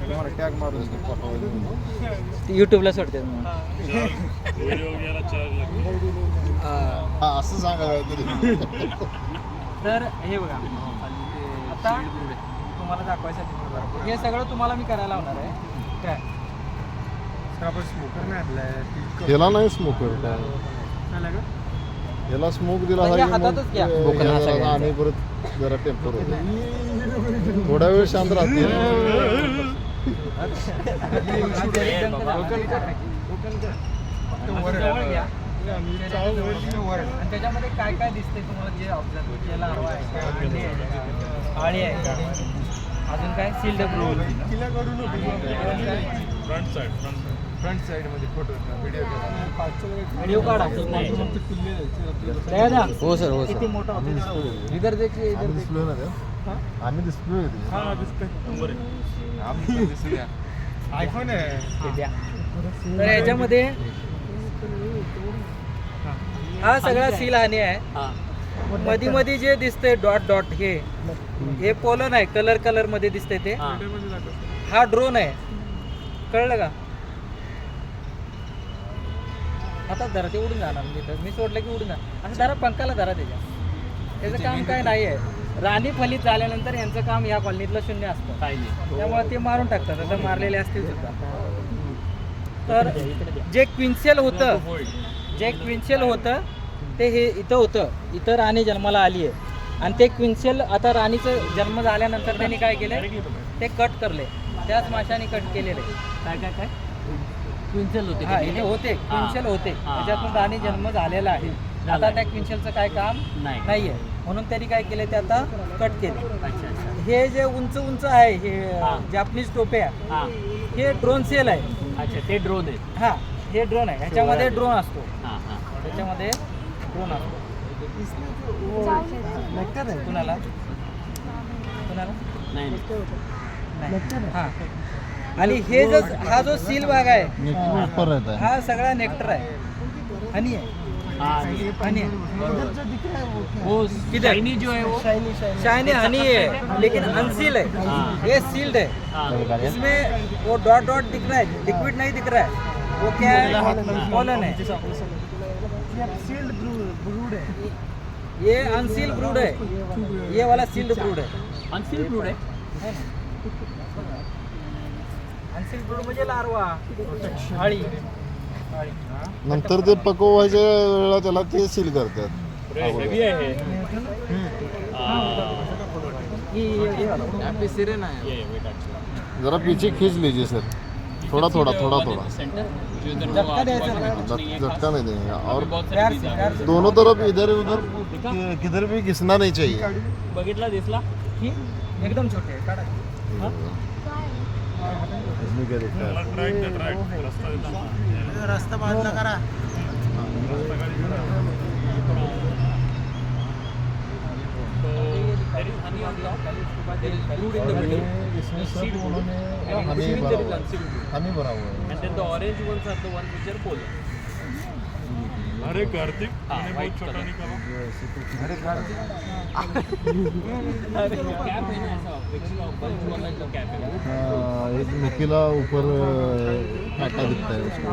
तुम्हाला टॅग मारून पाठवायचं. यूट्यूबला सोडते असं सांगा काहीतरी. तर हे बघा आता तुम्हाला दाखवायसाठी हे सगळं तुम्हाला मी करायला लावणार आहे काय. आपण स्मोकर नाही आपल्या याला नाही स्मोकर काय का याला स्मोक दिला म्हणजे हा की हातातच घ्या. मग याला आणि परत जरा टेम्पर होतो. थोडा वेळ शांत राहते. आणि त्याच्यामध्ये काय काय दिसते तुम्हाला जे ऑब्झर्व केला हवा आहे. आळी आहे अजून काय सील्ड रोल फ्रंट साइड मध्ये फोटो व्हिडिओ काढा. हो सर हो किती मोठा होता इधर देखिए इधर डिस्प्ले ना द्या. आम्ही डिस्प्ले आम्ही दिसू द्या. आयफोन आहे द्या. तर याच्यामध्ये हा सगळा सील आणि आहे. मध्ये मध्ये जे दिसतंय डॉट डॉट हे पोलन आहे. कलर मध्ये दिसतंय ते. हा ड्रोन आहे. कळलं का. आता धरा ते उडून जाणार. मी सोडलं की उडून जाणार. असं धरा पंखाला धरा त्याचं काम काय नाही आहे. राणी फलित झाल्यानंतर यांचं काम या कॉलनीतलं शून्य असतं. त्यामुळे ते मारून टाकतात. आता मारलेले असतील सुद्धा. तर जे क्विन्सेल होतं ते हे इथं होतं. इथं राणी जन्माला आली आहे. आणि ते क्विन्सेल आता राणीचं जन्म झाल्यानंतर त्यांनी काय केलं ते कट करले. त्याच माशाने कट केलेले. काय क्विन्सेल होते. हा इथे होते क्विन्सेल होते. त्याच्यातून राणी जन्म झालेला आहे. आता त्या क्विन्सेलचं काय काम नाही आहे. म्हणून त्यांनी काय केले ते आता कट केले. हे जे उंच आहे हे जॅपनीज टोप्या हे ड्रोन सेल आहे. अच्छा ते ड्रोन आहे. हा हे ड्रोन आहे. ह्याच्यामध्ये ड्रोन असतो. त्याच्यामध्ये ड्रोन असतो. कुणाला नाही हा. आणि हे जो हा जो सील भाग आहे ऊपर रहता है. हा सगळा नेक्टर आहे. हनी आहे. हनी है वो शाइनी जो है वो शाइनी हनी है लेकिन अनसील है. ये सील्ड है. इसमें वो डॉट डॉट दिख रहा है. लिक्विड नहीं दिख रहा है. वो क्या है पोलन है. सील्ड ब्रूड है. ये अनसील ब्रूड है. ये वाला सील्ड ब्रूड है. अनसील ब्रूड है. अनसील ब्रूड म्हणजे लार्वा अळी. नंतर ते पकवायच्या वेळेला त्याला ते सील करतात. जरा पीछे खींच लीजिए सर. थोड़ा झटका द्यायचा नाही. झटका नहीं देंगे. और दोनों तरफ इधर उधर किधर भी घिसना नहीं चाहिए. बघितला दिसला ही एकदम छोटे आहे. काढा. इसमें क्या दिखता है. रस्ता बाजूला करा. हनी भरा हुआ है. and then the orange ones are the ones which are polar. अरे कार्तिक white छोटा color. निकाला. अरे कैप है ना ऐसा बंच वाला जो कैप है. एक निकला ऊपर काटा दिखता है उसको.